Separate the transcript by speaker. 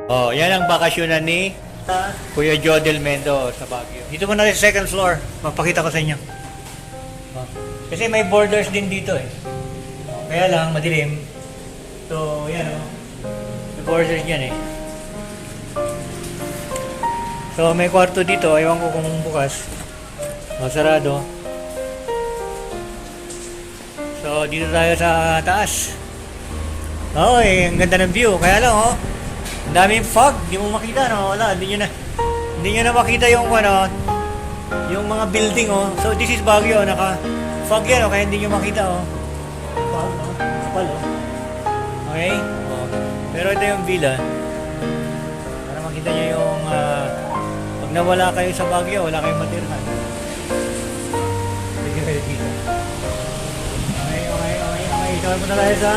Speaker 1: Oh, yan ang bakasyonan ni Kuya Jodel Mendo sa Baguio. Dito muna sa second floor. Magpakita ko sa inyo. Oh. Kasi may borders din dito eh. Kaya lang, madilim. So, yan o. May borders dyan eh. So, may kwarto dito. Ewan ko kung bukas. O, sarado. So, dito tayo sa taas. Oo, ang ganda ng view. Kaya lang, oh. Ang daming fog. Hindi mo makita, no? Wala, hindi nyo na makita yung, ano, yung mga building, oh. So, this is Baguio. Naka-fog yan, oh. Kaya hindi nyo makita, oh. Fog, no? Kapal, oh. Okay? Oh. Pero ito yung villa. Para makita nyo yung, pag nawala kayo sa Baguio, wala kayong matirhan. Pwede kayo dito. Okay. So, punta tayo sa